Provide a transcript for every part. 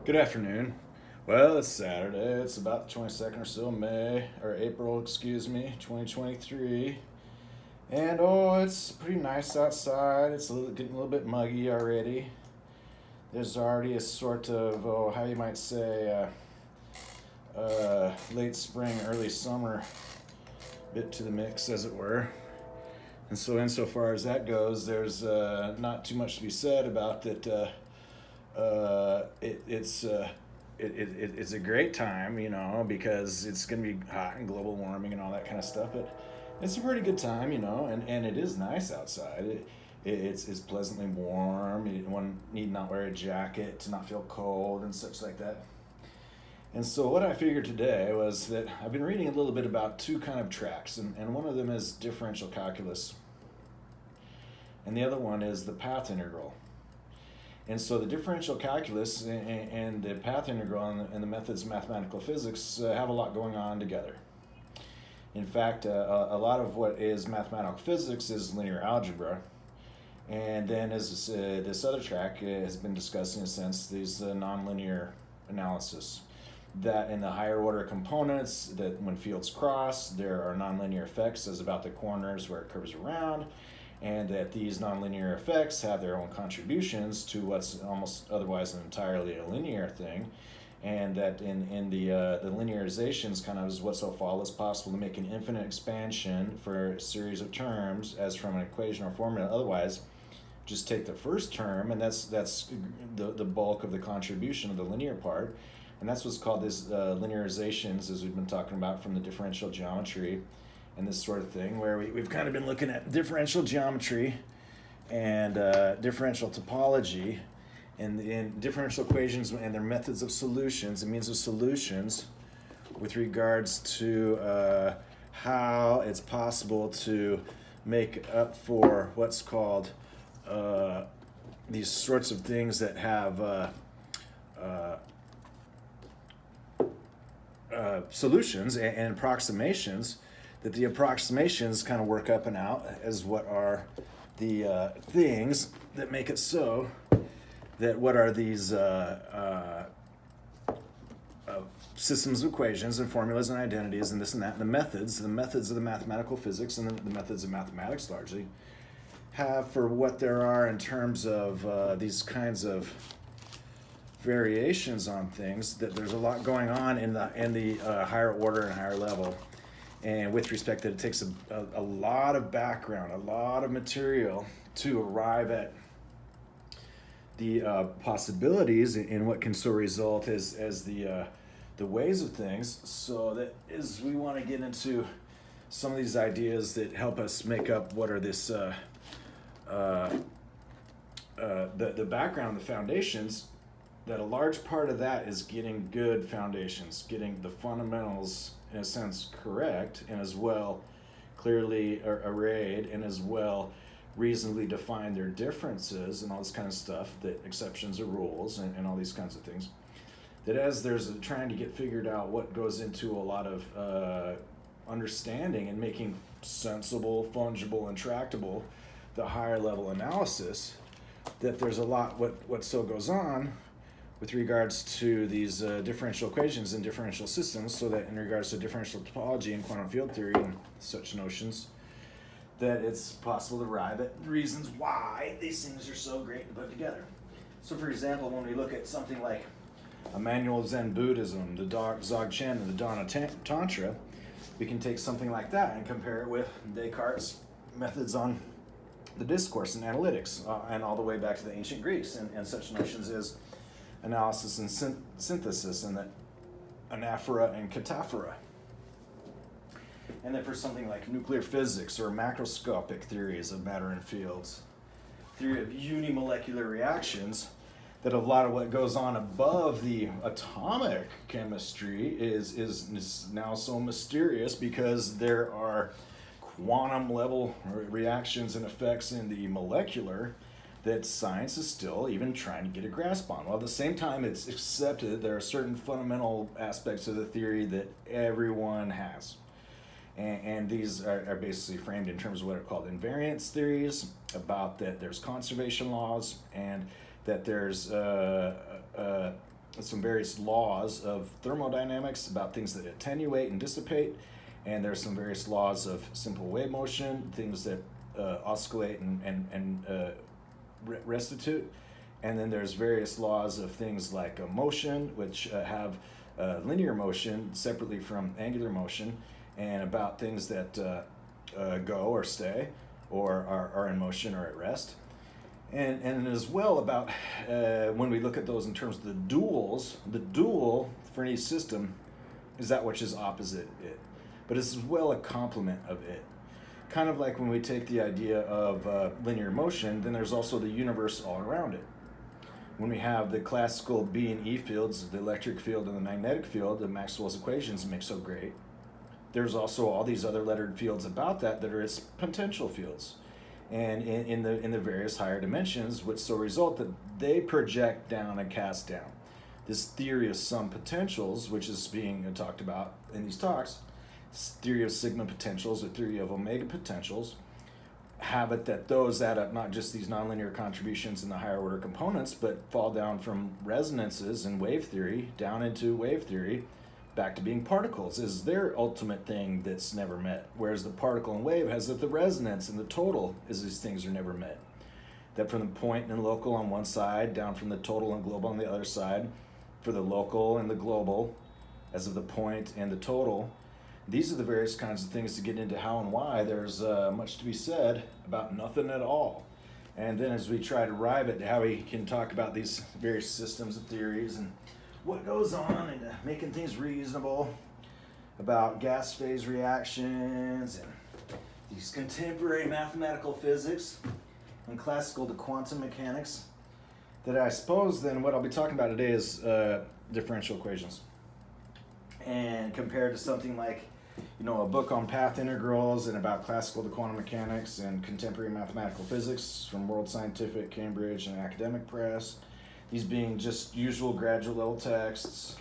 Good afternoon. Well, it's Saturday. It's about the 22nd or so of May, or April, excuse me, 2023. And oh, it's pretty nice outside. Getting a little bit muggy already. There's already a sort of, oh, how you might say, late spring, early summer bit to the mix, as it were. And so, insofar as that goes, there's not too much to be said about that. It's a great time, because it's going to be hot and global warming and all that kind of stuff. But it's a pretty good time, and it is nice outside. It's pleasantly warm. One need not wear a jacket to not feel cold and such like that. And so what I figured today was that I've been reading a little bit about two kind of tracks, and one of them is differential calculus, and the other one is the path integral. And so the differential calculus and the path integral and the methods of mathematical physics have a lot going on together. In fact, a lot of what is mathematical physics is linear algebra. And then as this other track has been discussed, in a sense, these nonlinear analysis. That in the higher order components, that when fields cross, there are nonlinear effects as about the corners where it curves around, and that these nonlinear effects have their own contributions to what's almost otherwise entirely a linear thing, and that in the linearisations kind of is what's so far as possible to make an infinite expansion for a series of terms as from an equation or formula. Otherwise, just take the first term, and that's the bulk of the contribution of the linear part. And that's what's called this linearisations, as we've been talking about from the differential geometry and this sort of thing, where we've kind of been looking at differential geometry and differential topology and differential equations and their methods of solutions and means of solutions with regards to how it's possible to make up for what's called these sorts of things that have solutions and approximations, that the approximations kind of work up and out as what are the things that make it so that what are these systems of equations and formulas and identities and this and that, and the methods of the mathematical physics and the methods of mathematics largely have for what there are in terms of these kinds of variations on things, that there's a lot going on in the higher order and higher level. And with respect that it takes a lot of background, a lot of material to arrive at the possibilities in what can so result as the ways of things. So that as we want to get into some of these ideas that help us make up what are this the background, the foundations, that a large part of that is getting good foundations, getting the fundamentals in a sense correct, and as well clearly arrayed, and as well reasonably define their differences and all this kind of stuff, that exceptions are rules and all these kinds of things. That as there's trying to get figured out what goes into a lot of understanding and making sensible, fungible, and tractable the higher level analysis, that there's a lot what so goes on with regards to these differential equations and differential systems, so that in regards to differential topology and quantum field theory and such notions, that it's possible to arrive at reasons why these things are so great to put together. So for example, when we look at something like a manual of Zen Buddhism, the Dzogchen and the Dharma Tantra, we can take something like that and compare it with Descartes' methods on the discourse and analytics, and all the way back to the ancient Greeks and such notions as analysis and synthesis, and that anaphora and cataphora. And then for something like nuclear physics or macroscopic theories of matter and fields, theory of unimolecular reactions, that a lot of what goes on above the atomic chemistry is now so mysterious, because there are quantum level reactions and effects in the molecular that science is still even trying to get a grasp on. While at the same time it's accepted there are certain fundamental aspects of the theory that everyone has. And these are basically framed in terms of what are called invariance theories, about that there's conservation laws, and that there's some various laws of thermodynamics about things that attenuate and dissipate, and there's some various laws of simple wave motion, things that oscillate and restitute, and then there's various laws of things like motion, which have linear motion separately from angular motion, and about things that go or stay, or are in motion or at rest. And as well about when we look at those in terms of the duals, the dual for any system is that which is opposite it, but it's as well a complement of it. Kind of like when we take the idea of linear motion, then there's also the universe all around it. When we have the classical B and E fields, the electric field and the magnetic field, the Maxwell's equations make so great, there's also all these other lettered fields about that are its potential fields. And in the various higher dimensions, which so result that they project down and cast down. This theory of some potentials, which is being talked about in these talks, theory of sigma potentials or theory of omega potentials, have it that those add up not just these nonlinear contributions in the higher order components, but fall down from resonances in wave theory down into wave theory, back to being particles is their ultimate thing that's never met. Whereas the particle and wave has that the resonance and the total is these things are never met. That from the point and local on one side, down from the total and global on the other side, for the local and the global, as of the point and the total, these are the various kinds of things to get into how and why there's much to be said about nothing at all. And then as we try to arrive at how we can talk about these various systems and theories and what goes on and making things reasonable about gas phase reactions and these contemporary mathematical physics and classical to quantum mechanics, that I suppose then what I'll be talking about today is differential equations. And compared to something like, a book on path integrals and about classical to quantum mechanics and contemporary mathematical physics from World Scientific, Cambridge, and Academic Press, these being just usual graduate level texts,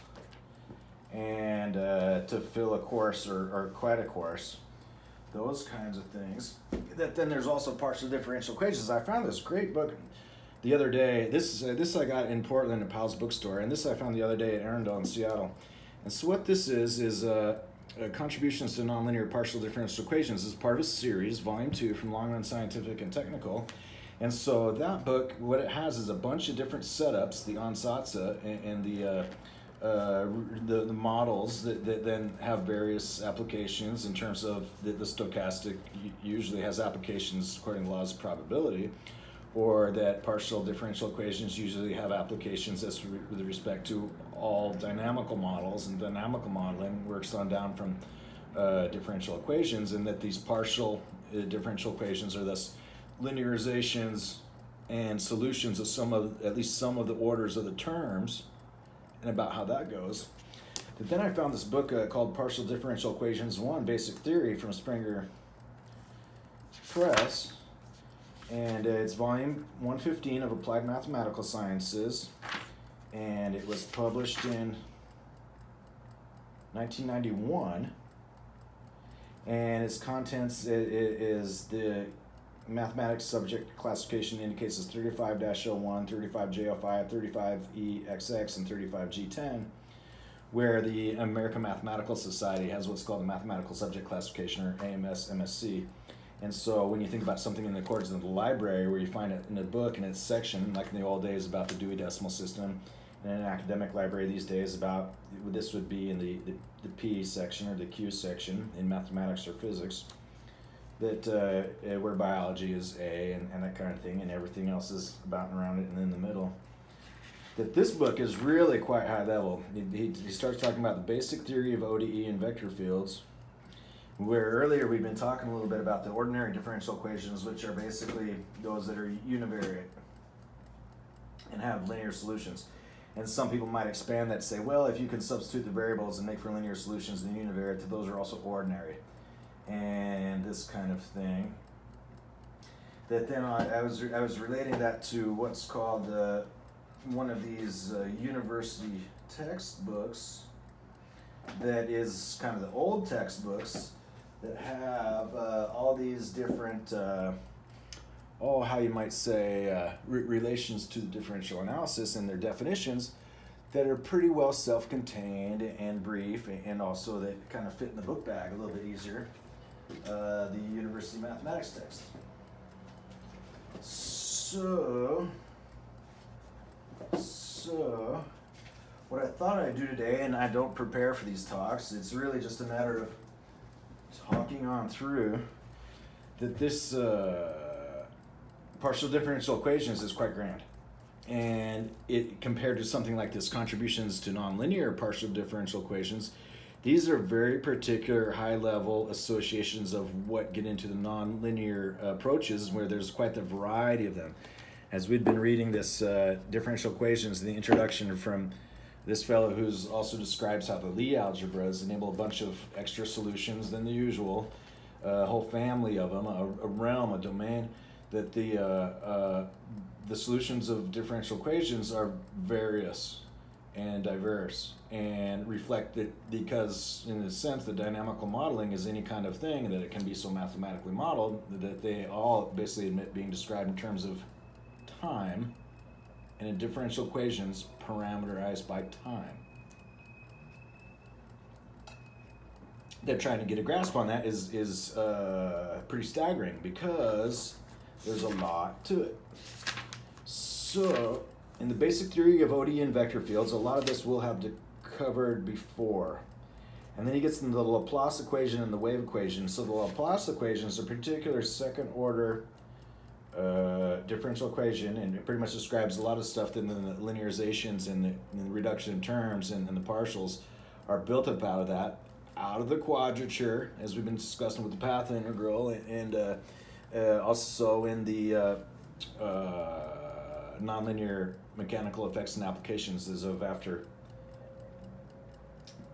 and to fill a course or quite a course, those kinds of things. That then there's also partial differential equations. I found this great book the other day. This I got in Portland at Powell's Bookstore, and this I found the other day at Arundel in Seattle. And so what this is contributions to nonlinear partial differential equations. This is part of a series, volume 2, from Long Run Scientific and Technical. And so that book, what it has is a bunch of different setups, the ansatz and the models that then have various applications in terms of the stochastic usually has applications according to laws of probability, or that partial differential equations usually have applications with respect to all dynamical models, and dynamical modeling works on down from differential equations, and that these partial differential equations are thus linearisations and solutions of at least some of the orders of the terms, and about how that goes. But then I found this book called Partial Differential Equations 1, Basic Theory from Springer Press, and it's volume 115 of Applied Mathematical Sciences, and it was published in 1991, and its contents is the mathematics subject classification indicates as 35-01, 35J05, 35EXX, and 35G10, where the American Mathematical Society has what's called the Mathematical Subject Classification, or AMS, MSC. And so when you think about something in the accordance of the library, where you find it in a book in its section, like in the old days about the Dewey Decimal System, and in an academic library these days about, this would be in the P section or the Q section in mathematics or physics, that where biology is A and that kind of thing, and everything else is about and around it and in the middle. That this book is really quite high level. He starts talking about the basic theory of ODE and vector fields, where earlier we've been talking a little bit about the ordinary differential equations, which are basically those that are univariate and have linear solutions. And some people might expand that to say, well, if you can substitute the variables and make for linear solutions in the univariate, those are also ordinary. And this kind of thing. That then I was relating that to what's called one of these university textbooks that is kind of the old textbooks that have all these different, how you might say, relations to the differential analysis and their definitions that are pretty well self-contained and brief, and also that kind of fit in the book bag a little bit easier. The University Mathematics text. So, what I thought I'd do today, and I don't prepare for these talks, it's really just a matter of talking on through that this partial differential equations is quite grand. And it compared to something like this contributions to nonlinear partial differential equations, these are very particular high-level associations of what get into the nonlinear approaches, where there's quite the variety of them. As we've been reading this differential equations, the introduction from this fellow who's also describes how the Lie algebras enable a bunch of extra solutions than the usual, a whole family of them, a realm, a domain, that the solutions of differential equations are various and diverse and reflect that, because in a sense the dynamical modeling is any kind of thing that it can be so mathematically modeled that they all basically admit being described in terms of time, and in differential equations parameterized by time. They're trying to get a grasp on that is pretty staggering, because there's a lot to it. So, in the basic theory of ODE and vector fields, a lot of this we'll have covered before. And then he gets into the Laplace equation and the wave equation. So the Laplace equation is a particular second order differential equation, and it pretty much describes a lot of stuff that the linearisations and the reduction in terms and the partials are built up out of that, out of the quadrature, as we've been discussing with the path integral, and also in the nonlinear mechanical effects and applications as of after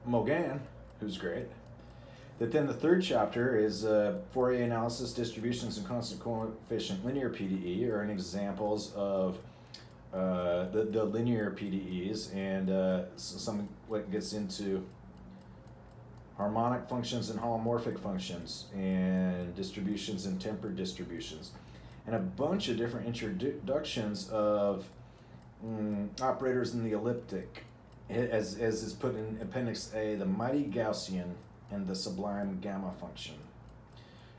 Mogan, who's great. That then the third chapter is Fourier analysis, distributions, and constant coefficient linear PDE are examples of the linear PDEs, and some what gets into harmonic functions and holomorphic functions, and distributions and tempered distributions, and a bunch of different introductions of operators in the elliptic, as is put in Appendix A, the mighty Gaussian and the sublime gamma function.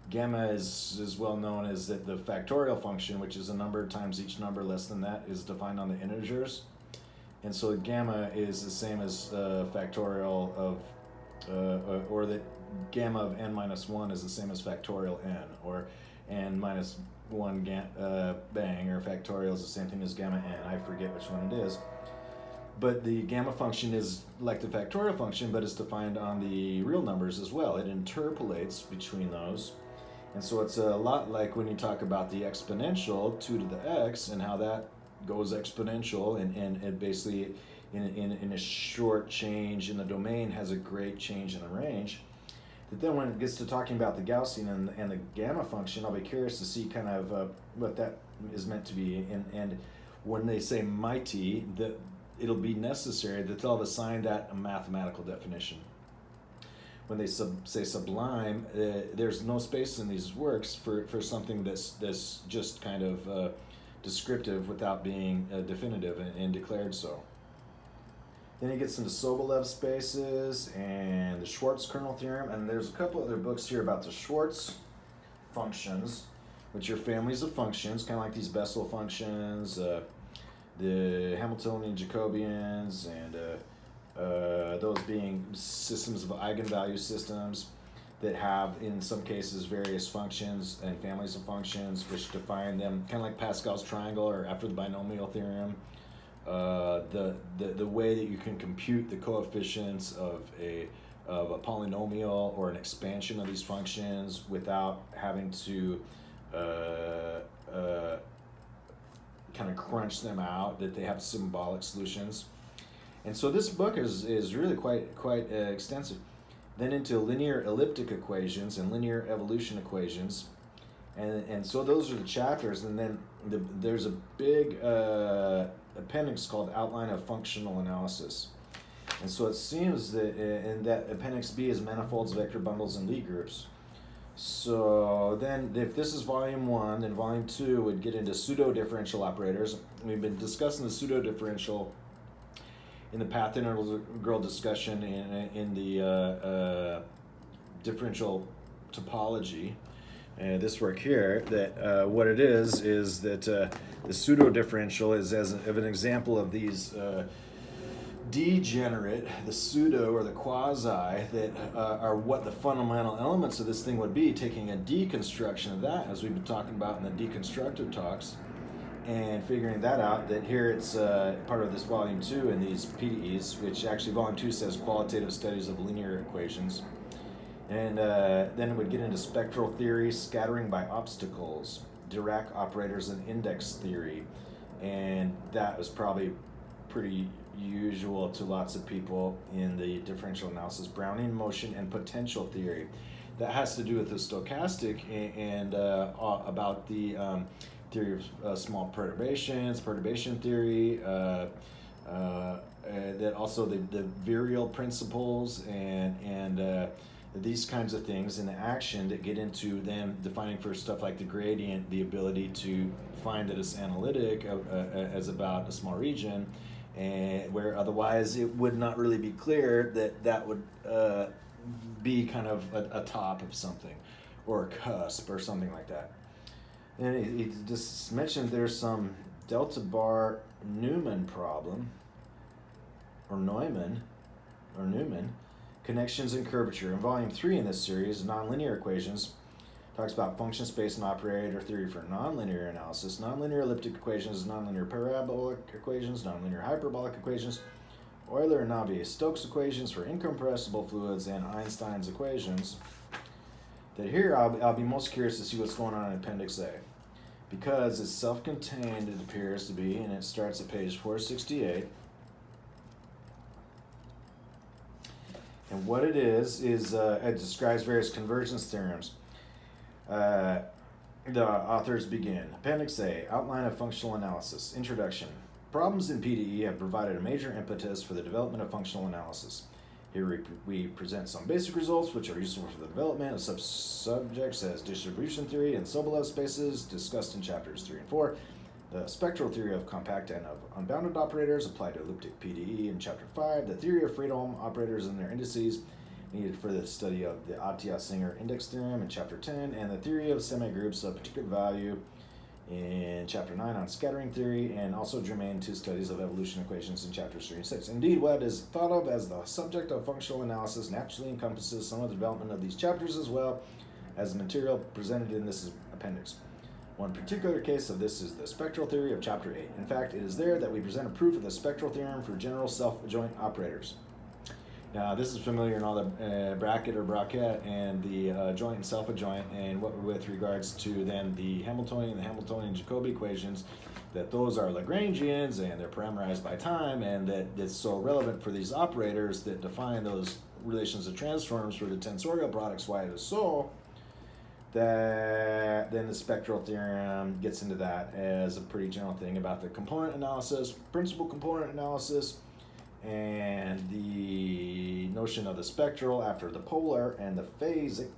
Gamma is well known as the factorial function, which is a number times each number less than that is defined on the integers. And so gamma is the same as factorial of, or that gamma of n minus 1 is the same as factorial n, or n minus 1 bang, or factorial is the same thing as gamma n. I forget which one it is. But the gamma function is like the factorial function, but it's defined on the real numbers as well. It interpolates between those. And so it's a lot like when you talk about the exponential, 2 to the x, and how that goes exponential, and it basically, in a short change in the domain, has a great change in the range. But then when it gets to talking about the Gaussian and the gamma function, I'll be curious to see kind of what that is meant to be. And when they say mighty, it'll be necessary that they'll have assigned that a mathematical definition. When they say sublime, there's no space in these works for something that's just kind of descriptive without being definitive and declared so. Then he gets into Sobolev spaces and the Schwartz kernel theorem, and there's a couple other books here about the Schwartz functions, which are families of functions, kind of like these Bessel functions, the Hamiltonian Jacobians, and those being systems of eigenvalue systems that have, in some cases, various functions and families of functions which define them, kind of like Pascal's triangle or after the binomial theorem. The way that you can compute the coefficients of a polynomial or an expansion of these functions without having to kind of crunch them out, that they have symbolic solutions. And so this book is really quite extensive. Then into linear elliptic equations and linear evolution equations, and so those are the chapters. And then there's a big appendix called Outline of Functional Analysis. And so it seems that in that Appendix B is manifolds, vector bundles, and Lie groups. So then if this is volume 1, then volume 2 would get into pseudo-differential operators. We've been discussing the pseudo-differential in the path integral discussion in the differential topology, this work here, that what it is that the pseudo differential is as of an example of these degenerate, the pseudo or the quasi, that are what the fundamental elements of this thing would be, taking a deconstruction of that, as we've been talking about in the deconstructive talks, and figuring that out, that here it's part of this volume 2 in these PDEs, which actually volume 2 says qualitative studies of linear equations. And then it would get into spectral theory, scattering by obstacles, Dirac operators, and index theory. And that was probably pretty usual to lots of people in the differential analysis. Brownian motion and potential theory. That has to do with the stochastic and about the theory of small perturbations, perturbation theory, that also the virial principles and these kinds of things in action that get into then defining for stuff like the gradient, the ability to find that it's analytic as about a small region, and where otherwise it would not really be clear that would be kind of a top of something or a cusp or something like that. And he just mentioned there's some delta bar Newman problem, or Newman, connections and curvature. In volume 3 in this series, nonlinear equations, talks about function space and operator theory for nonlinear analysis, nonlinear elliptic equations, nonlinear parabolic equations, nonlinear hyperbolic equations, Euler and Navier-Stokes equations for incompressible fluids, and Einstein's equations. That here I'll be most curious to see what's going on in Appendix A, because it's self-contained, it appears to be, and it starts at page 468. And what it is it describes various convergence theorems. The authors begin. Appendix A, outline of functional analysis. Introduction. Problems in PDE have provided a major impetus for the development of functional analysis. Here we present some basic results which are useful for the development of such subjects as distribution theory and Sobolev spaces, discussed in chapters 3 and 4. The spectral theory of compact and of unbounded operators applied to elliptic PDE in chapter 5. The theory of Friedholm operators and their indices needed for the study of the Atiyah-Singer index theorem in chapter 10. And the theory of semigroups of particular value in chapter 9 on scattering theory, and also germane to studies of evolution equations in chapters 3 and 6. Indeed, what is thought of as the subject of functional analysis naturally encompasses some of the development of these chapters as well as the material presented in this appendix. One particular case of this is the spectral theory of chapter 8. In fact, it is there that we present a proof of the spectral theorem for general self-adjoint operators. Now, this is familiar in all the bracket or bracket and the joint and self-adjoint, and what with regards to then the Hamiltonian and the Hamiltonian-Jacobi equations, that those are Lagrangians and they're parameterized by time, and that it's so relevant for these operators that define those relations of transforms for the tensorial products, why it is so, that then the spectral theorem gets into that as a pretty general thing about the component analysis, principal component analysis, and the notion of the spectral after the polar and the phasic,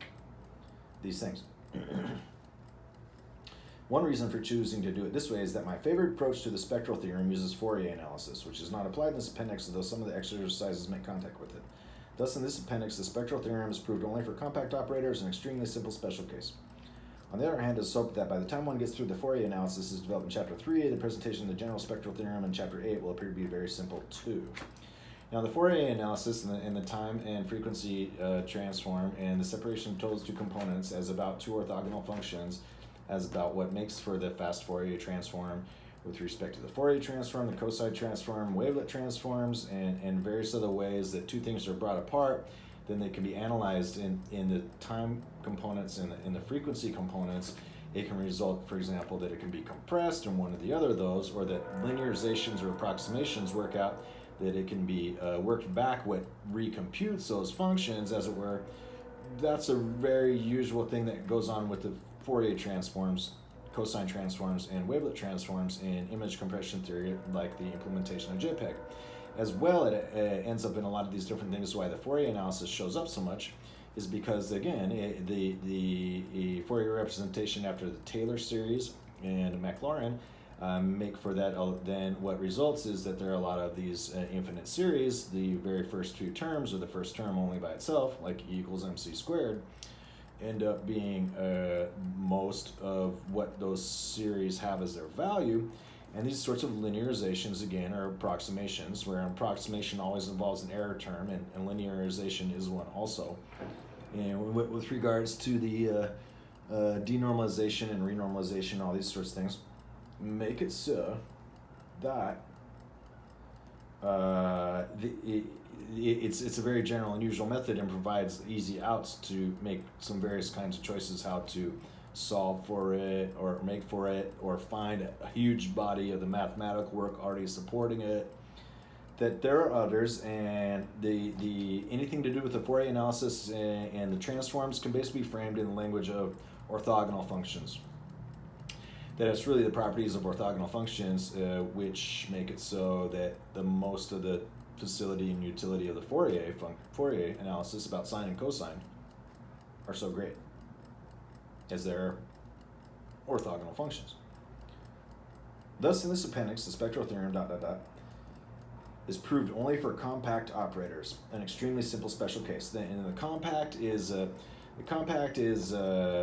these things. One reason for choosing to do it this way is that my favorite approach to the spectral theorem uses Fourier analysis, which is not applied in this appendix, though some of the exercises make contact with it. Thus, in this appendix, the spectral theorem is proved only for compact operators, an extremely simple special case. On the other hand, it's hoped that by the time one gets through the Fourier analysis is developed in chapter 3, the presentation of the general spectral theorem in chapter 8 will appear to be very simple too. Now, the Fourier analysis in the time and frequency transform and the separation of those two components as about two orthogonal functions as about what makes for the fast Fourier transform with respect to the Fourier transform, the cosine transform, wavelet transforms, and various other ways that two things are brought apart. Then they can be analyzed in the time components and in the frequency components. It can result, for example, that it can be compressed in one or the other of those, or that linearisations or approximations work out that it can be worked back what recomputes those functions, as it were. That's a very usual thing that goes on with the Fourier transforms, cosine transforms, and wavelet transforms in image compression theory, like the implementation of JPEG. As well, it ends up in a lot of these different things. Why the Fourier analysis shows up so much is because, again, the Fourier representation after the Taylor series and Maclaurin make for that, then what results is that there are a lot of these infinite series. The very first few terms, or the first term only by itself, like E equals mc squared, end up being most of what those series have as their value. And these sorts of linearizations, again, are approximations, where an approximation always involves an error term, and linearization is one also. And with regards to the denormalization and renormalization, all these sorts of things, make it so that it's a very general and usual method, and provides easy outs to make some various kinds of choices how to solve for it, or make for it, or find a huge body of the mathematical work already supporting it. That there are others, and the anything to do with the Fourier analysis and the transforms can basically be framed in the language of orthogonal functions. That it's really the properties of orthogonal functions which make it so that the most of the facility and utility of the Fourier analysis about sine and cosine are so great, as they're orthogonal functions. Thus, in this appendix, the spectral theorem ... is proved only for compact operators, an extremely simple special case. And the compact is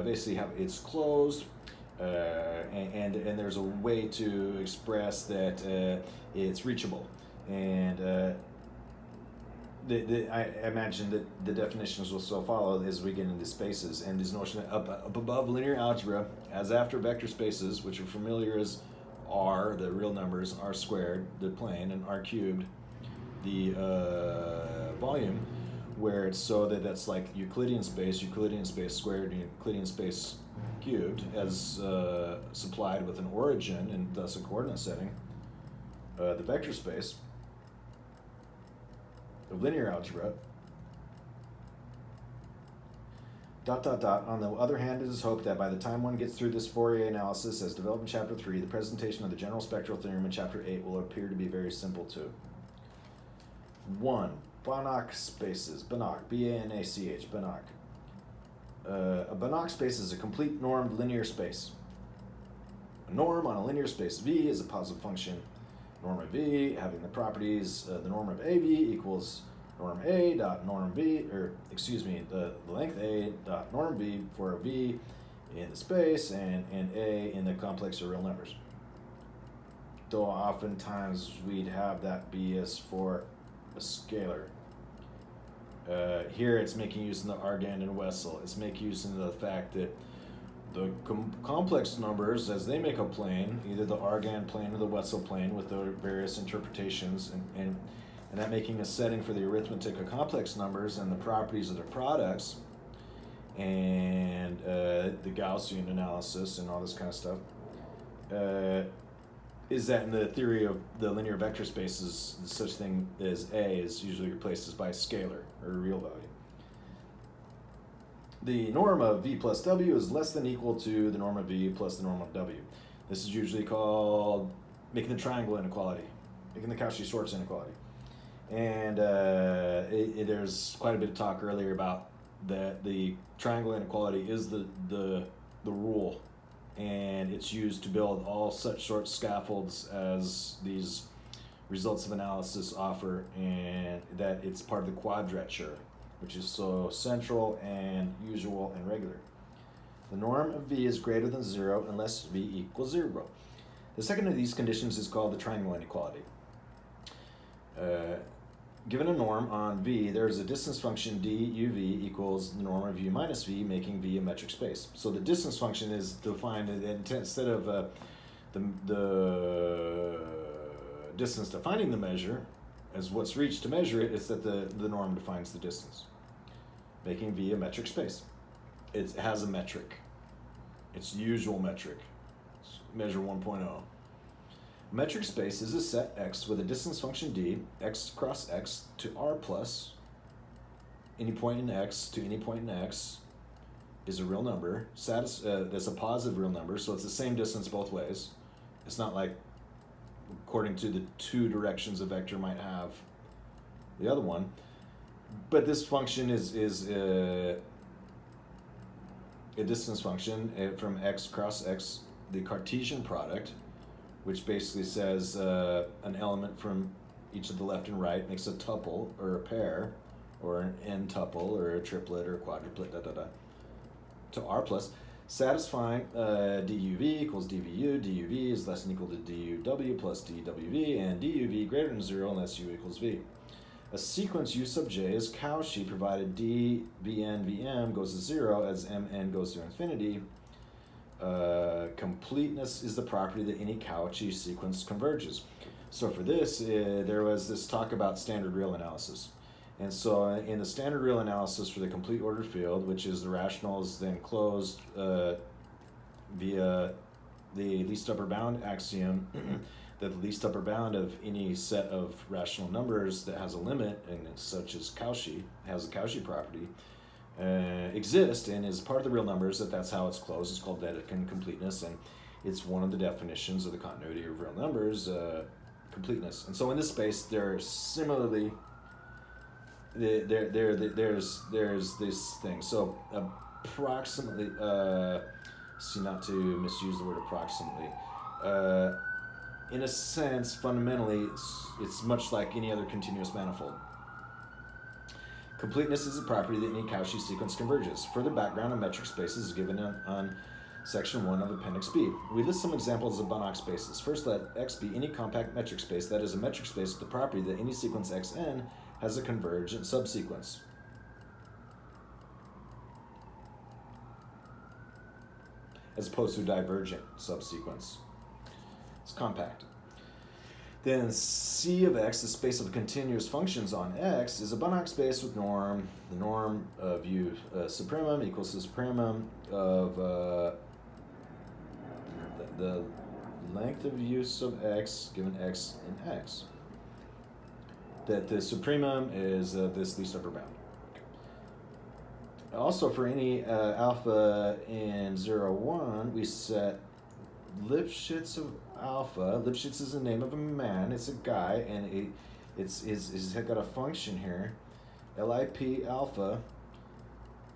basically how it's closed, and there's a way to express that it's reachable. And I imagine that the definitions will still follow as we get into spaces, and this notion up above linear algebra, as after vector spaces, which are familiar as R, the real numbers, R squared, the plane, and R cubed, the volume, where it's so that that's like Euclidean space squared, and Euclidean space cubed, as supplied with an origin and thus a coordinate setting, the vector space of linear algebra. ... On the other hand, it is hoped that by the time one gets through this Fourier analysis as developed in Chapter 3, the presentation of the general spectral theorem in Chapter 8 will appear to be very simple too. 1. Banach spaces. Banach, B-A-N-A-C-H, Banach. A Banach space is a complete normed linear space. A norm on a linear space V is a positive function. Norm of V having the properties, the norm of AV equals norm A dot norm B, or excuse me, the length A dot norm B for a V in the space, and A in the complex or real numbers. Though oftentimes we'd have that be as for a scalar. Here it's making use of the Argand and Wessel. It's making use of the fact that the complex numbers, as they make a plane, either the Argand plane or the Wessel plane with the various interpretations, and that making a setting for the arithmetic of complex numbers and the properties of their products, and the Gaussian analysis and all this kind of stuff, is that in the theory of the linear vector spaces, such thing as A is usually replaced by a scalar or a real value. The norm of V plus W is less than equal to the norm of V plus the norm of W. This is usually called making the triangle inequality, making the Cauchy-Schwarz inequality. And there's quite a bit of talk earlier about that the triangle inequality is the rule, and it's used to build all such short scaffolds as these results of analysis offer, and that it's part of the quadrature, which is so central and usual and regular. The norm of V is greater than 0 unless V equals 0. The second of these conditions is called the triangle inequality. Given a norm on V, there is a distance function d uv equals the norm of u minus v, making V a metric space. So the distance function is defined, instead of the distance defining the measure as what's reached to measure it, it's that the norm defines the distance, making V a metric space. It has a metric. It's usual metric. It's measure 1.0. A metric space is a set X with a distance function d, x cross x, to R plus any point in X to any point in X is a real number. That's a positive real number, so it's the same distance both ways. It's not like according to the two directions a vector might have the other one. But this function is a distance function from X cross X, the Cartesian product, which basically says an element from each of the left and right makes a tuple or a pair, or an n tuple or a triplet or a quadruplet, to R plus, satisfying duv equals dvu, duv is less than equal to duw plus dwv, and duv greater than 0 unless u equals v. A sequence u sub j is Cauchy provided d bn vm goes to 0 as mn goes to infinity. Completeness is the property that any Cauchy sequence converges. So for this, there was this talk about standard real analysis. And so in the standard real analysis for the complete ordered field, which is the rationals then closed via the least upper bound axiom, that the least upper bound of any set of rational numbers that has a limit, and such as Cauchy, has a Cauchy property, exist and is part of the real numbers, that's how it's closed. It's called Dedekind completeness, and it's one of the definitions of the continuity of real numbers, completeness. And so in this space, there's similarly, there's this thing. So approximately, see, not to misuse the word approximately, in a sense, fundamentally, it's much like any other continuous manifold. Completeness is a property that any Cauchy sequence converges. Further background on metric spaces is given on section 1 of Appendix B. We list some examples of Banach spaces. First, let X be any compact metric space, that is a metric space with the property that any sequence Xn has a convergent subsequence. As opposed to a divergent subsequence. It's compact. Then C of X, the space of continuous functions on X, is a Banach space with norm. The norm of U supremum equals the supremum of the length of U sub X given X in X. That the supremum is this least upper bound. Also, for any alpha in 0, 1, we set Lipschitz of alpha. Lipschitz is the name of a man. It's a guy, and it's got a function here, LIP alpha,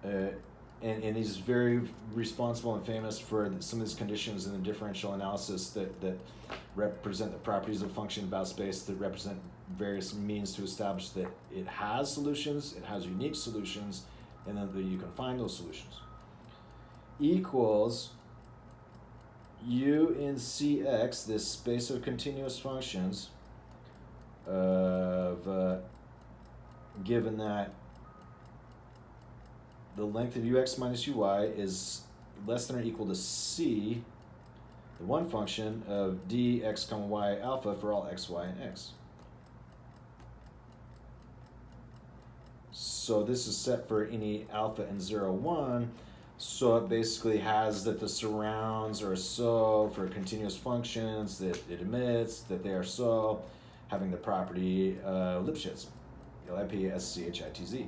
and he's very responsible and famous for some of these conditions in the differential analysis that represent the properties of function about space, that represent various means to establish that it has solutions, it has unique solutions, and then that you can find those solutions. Equals U in Cx, this space of continuous functions, of given that the length of ux minus uy is less than or equal to c, the one function of dx comma y alpha for all x, y, and x. So this is set for any alpha in 0, 1. So it basically has that the surrounds are so for continuous functions that it emits, that they are so, having the property Lipschitz, Lipschitz.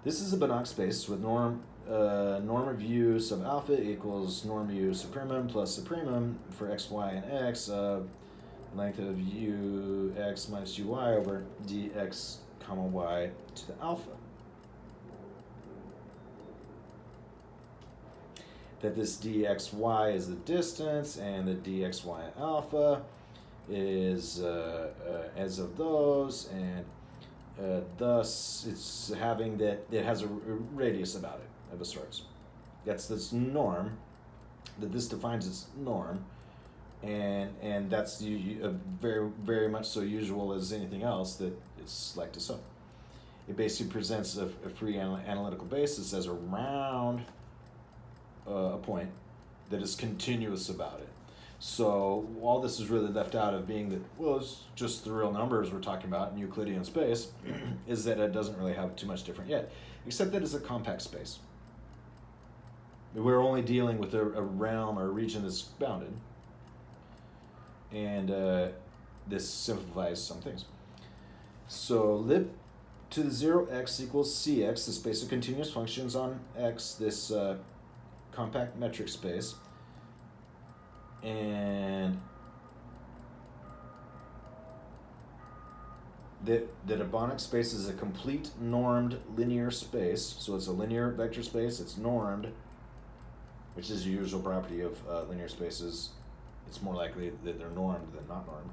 This is a Banach space with norm of u sub alpha equals norm u supremum plus supremum for x, y, and x, length of u x minus uy over dx comma y to the alpha. That this dxy is the distance, and the dxy alpha is as of those, and thus it's having that it has a radius about it of a sort. That's this norm, that this defines its norm, and that's very, very much so usual as anything else that it's like to so. It basically presents a free analytical basis as around a point that is continuous about it. So all this is really left out of being that, well, it's just the real numbers we're talking about in Euclidean space, is that it doesn't really have too much different yet, except that it's a compact space. We're only dealing with a realm or a region that's bounded, and this simplifies some things. So lip to the 0x equals cx, the space of continuous functions on x, this compact metric space, and that a Banach space is a complete normed linear space. So it's a linear vector space, it's normed, which is a usual property of linear spaces, it's more likely that they're normed than not normed.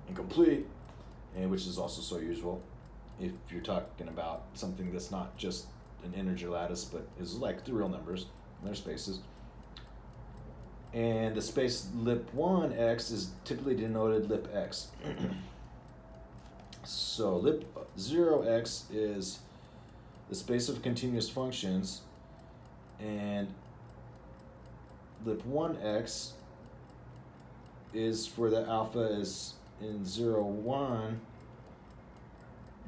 And complete, and which is also so usual if you're talking about something that's not just an integer lattice, but is like the real numbers, and their spaces. And the space lip1 x is typically denoted lip x. So lip 0x is the space of continuous functions, and lip 1x is for the alpha is in 0, 1,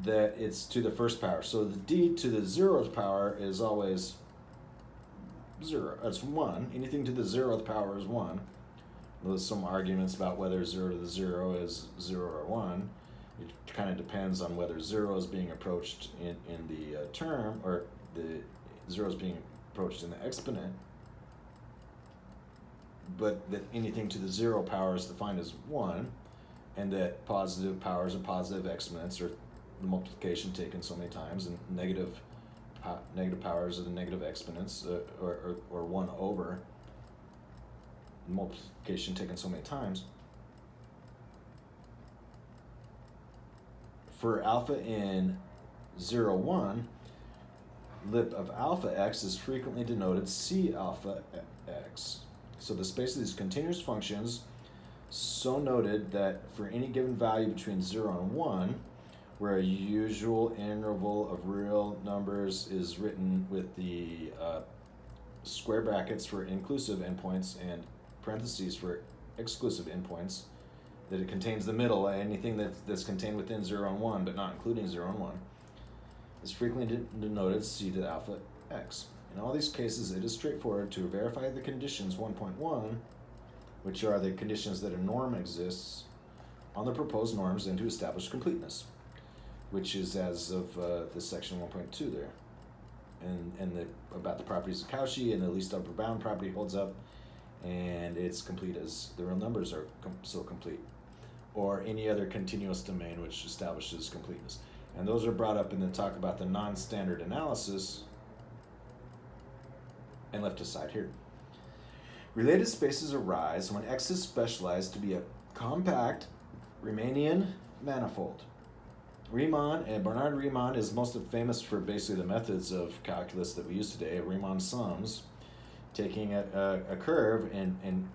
that it's to the first power. So the d to the 0th power is always 0. It's 1. Anything to the 0th power is 1. There's some arguments about whether 0 to the 0 is 0 or 1. It kind of depends on whether 0 is being approached in the term, or the 0 is being approached in the exponent. But that anything to the 0 power is defined as 1, and that positive powers and positive exponents are the multiplication taken so many times, and negative powers are the negative exponents, or 1 over multiplication taken so many times. For alpha in 0, 1, lip of alpha x is frequently denoted C alpha x. So the space of these continuous functions, so noted that for any given value between 0 and 1, where a usual interval of real numbers is written with the square brackets for inclusive endpoints and parentheses for exclusive endpoints, that it contains the middle, anything that's contained within 0 and 1, but not including 0 and 1, is frequently denoted C to the alpha x. In all these cases, it is straightforward to verify the conditions 1.1, which are the conditions that a norm exists on the proposed norms, and to establish completeness, which is as of this section 1.2 there. And about the properties of Cauchy, and the least upper bound property holds up, and it's complete as the real numbers are so complete, or any other continuous domain which establishes completeness. And those are brought up in the talk about the non-standard analysis, and left aside here. Related spaces arise when X is specialized to be a compact Riemannian manifold. Riemann, and Bernard Riemann is most famous for basically the methods of calculus that we use today, Riemann sums, taking a curve and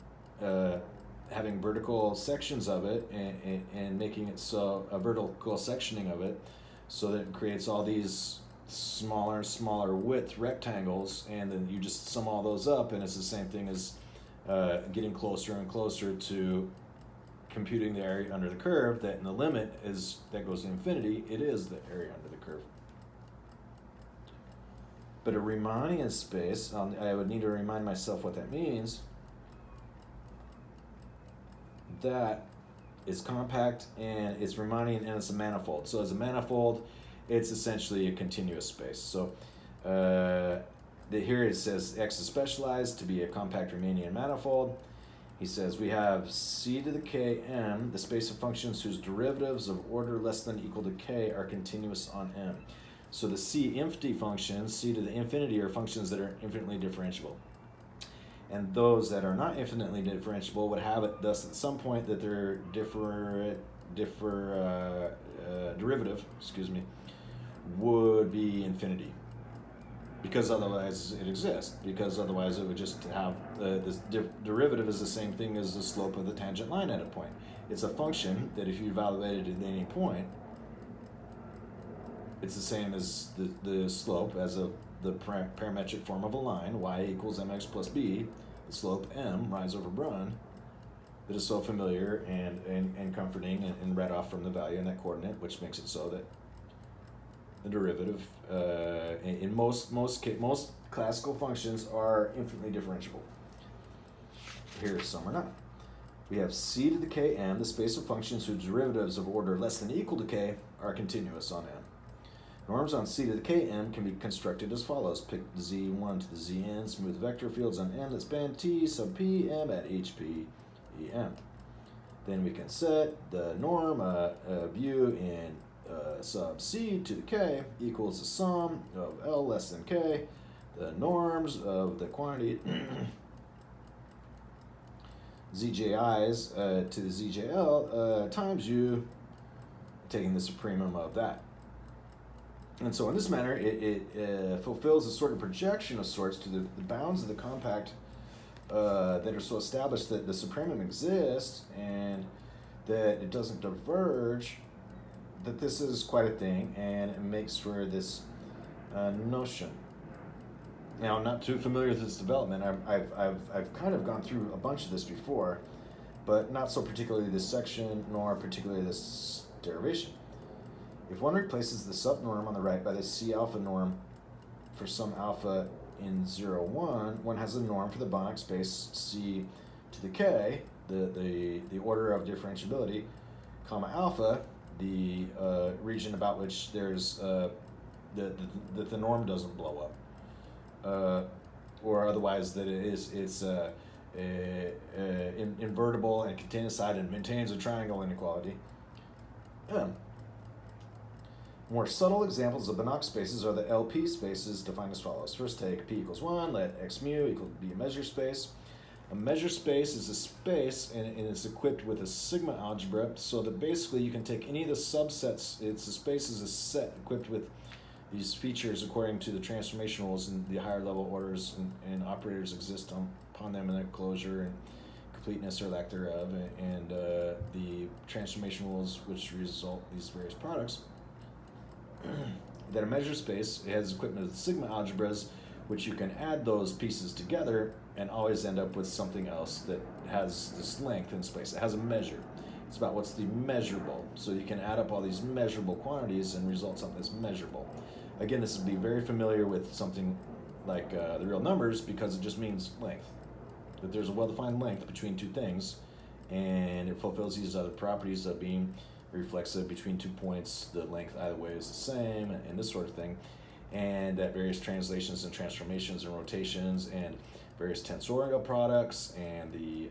having vertical sections of it, and making it so, a vertical sectioning of it, so that it creates all these smaller and smaller width rectangles, and then you just sum all those up, and it's the same thing as getting closer and closer to computing the area under the curve, that in the limit is that goes to infinity, it is the area under the curve. But a Riemannian space, I would need to remind myself what that means. That is compact, and it's Riemannian, and it's a manifold. So as a manifold, it's essentially a continuous space. So here it says X is specialized to be a compact Riemannian manifold. He says we have C to the k m, the space of functions whose derivatives of order less than or equal to k are continuous on M. So the C infinity functions, C to the infinity, are functions that are infinitely differentiable. And those that are not infinitely differentiable would have it thus at some point that their derivative, would be infinity. Because otherwise it exists. Because otherwise it would just have this derivative is the same thing as the slope of the tangent line at a point. It's a function that if you evaluate it at any point, it's the same as the slope as the parametric form of a line, y equals mx plus b, the slope m, rise over run, that is so familiar and comforting and read off from the value in that coordinate, which makes it so that the derivative in most classical functions are infinitely differentiable. Here some are not. We have C to the km, the space of functions whose derivatives of order less than or equal to k are continuous on M. Norms on C to the km can be constructed as follows. Pick z1 to the zn, smooth vector fields on M that span t sub p m at hp em. Then we can set the norm of u in sub c to the k equals the sum of L less than k, the norms of the quantity ZJIs to the ZJL times U, taking the supremum of that. And so in this manner, it fulfills a sort of projection of sorts to the bounds of the compact that are so established that the supremum exists and that it doesn't diverge, that this is quite a thing, and it makes for this notion. Now, I'm not too familiar with this development. I've kind of gone through a bunch of this before, but not so particularly this section, nor particularly this derivation. If one replaces the subnorm on the right by the C alpha norm for some alpha in 0, 1, one has a norm for the Banach space C to the K, the order of differentiability, comma alpha, the region about which there's the norm doesn't blow up, or otherwise that it's invertible and continuous-side and maintains a triangle inequality. More subtle examples of Banach spaces are the LP spaces defined as follows. First, take P equals 1, let X mu equal be a measure space. A measure space is a space, and it's equipped with a sigma algebra, so that basically you can take any of the subsets. It's a space is a set equipped with these features according to the transformation rules, and the higher level orders and operators exist upon them in their closure and completeness or lack thereof, and the transformation rules which result these various products. That a measure space has equipment with sigma algebras, which you can add those pieces together and always end up with something else that has this length in space. It has a measure. It's about what's the measurable. So you can add up all these measurable quantities and result something that's measurable. Again, this would be very familiar with something like the real numbers, because it just means length. That there's a well-defined length between two things, and it fulfills these other properties of being reflexive between 2 points, the length either way is the same, and this sort of thing, and that various translations and transformations and rotations and various tensorial products and the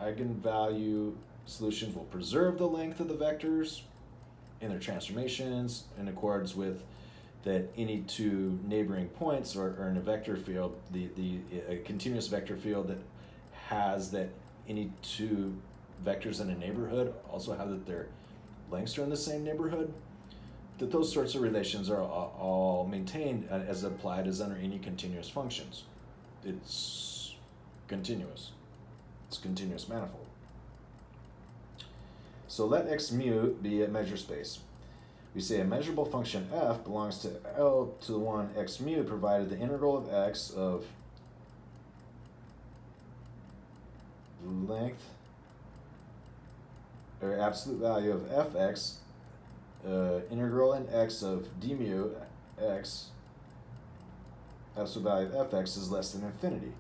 eigenvalue solutions will preserve the length of the vectors in their transformations in accordance with that any two neighboring points are in a vector field, a continuous vector field that has that any two vectors in a neighborhood also have that their lengths are in the same neighborhood, that those sorts of relations are all maintained as applied as under any continuous functions. It's continuous. It's continuous manifold. So let X mu be a measure space. We say a measurable function f belongs to L to the 1 X mu provided the integral of x of length or absolute value of fx, integral in x of d mu x, absolute value of fx is less than infinity.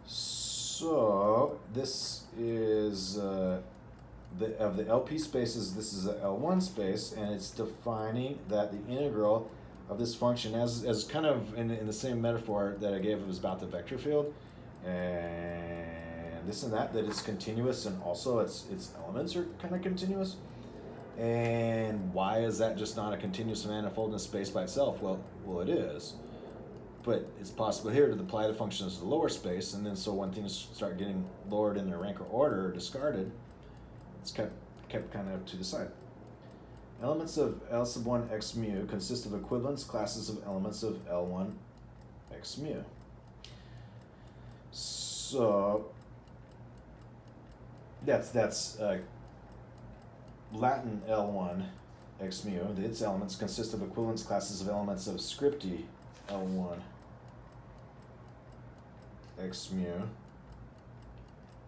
So this is of the LP spaces, this is a L1 space, and it's defining that the integral of this function as kind of in the same metaphor that I gave was about the vector field, and this and that it's continuous, and also its elements are kind of continuous. And why is that just not a continuous manifold in a space by itself? Well, it is, but it's possible here to apply the functions to the lower space, and then so when things start getting lowered in their rank or order or discarded, it's kept kind of to the side. Elements of L sub 1 X mu consist of equivalence classes of elements of L1 X mu. So that's Latin L1 X mu. Its elements consist of equivalence classes of elements of scripty L1 X mu,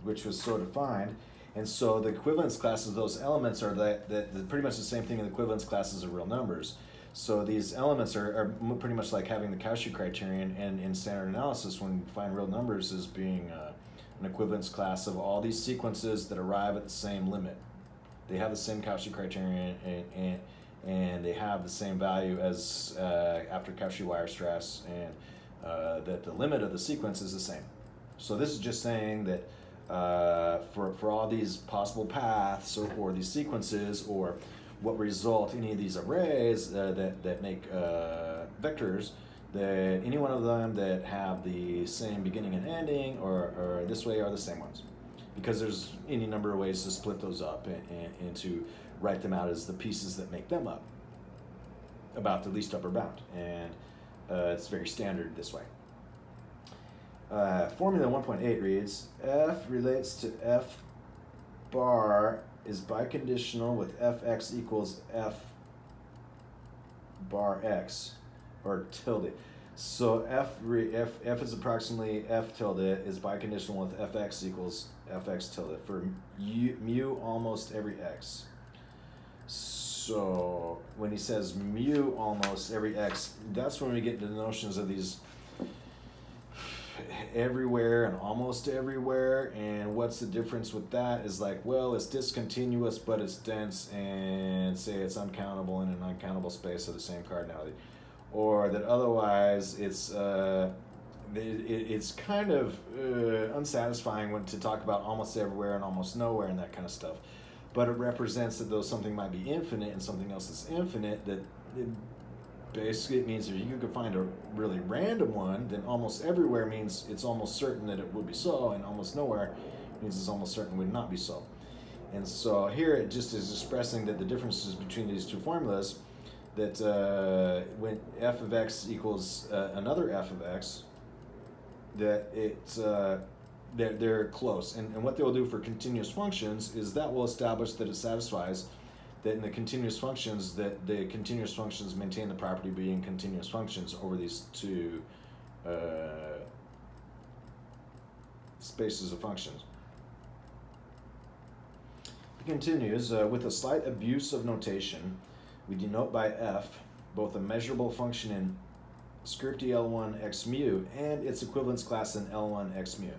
which was so defined. And so the equivalence classes of those elements are that pretty much the same thing in the equivalence classes of real numbers. So these elements are pretty much like having the Cauchy criterion, and in standard analysis when you find real numbers as being an equivalence class of all these sequences that arrive at the same limit. They have the same Cauchy criterion and they have the same value as after Cauchy-Weierstrass, and that the limit of the sequence is the same. So this is just saying that for all these possible paths or these sequences or what result any of these arrays that make vectors, that any one of them that have the same beginning and ending or this way are the same ones. Because there's any number of ways to split those up and to write them out as the pieces that make them up about the least upper bound. And it's very standard this way. Formula 1.8 reads, F relates to F bar is biconditional with Fx equals F bar x, or tilde. So F is approximately F tilde is biconditional with Fx equals Fx tilde for mu almost every x. So when he says mu almost every x, that's when we get into the notions of these everywhere and almost everywhere. And what's the difference with that is like, well, it's discontinuous but it's dense, and say it's uncountable in an uncountable space of the same cardinality, or that otherwise it's kind of unsatisfying when to talk about almost everywhere and almost nowhere and that kind of stuff. But it represents that though something might be infinite and something else is infinite, that basically it means if you could find a really random one, then almost everywhere means it's almost certain that it would be so, and almost nowhere means it's almost certain it would not be so. And so here it just is expressing that the differences between these two formulas, that when f of x equals another f of x, that it's they're close. And what they'll do for continuous functions is that will establish that it satisfies that in the continuous functions, that the continuous functions maintain the property of being continuous functions over these two spaces of functions. It continues, with a slight abuse of notation, we denote by f both a measurable function in script L1 x mu and its equivalence class in L1 x mu.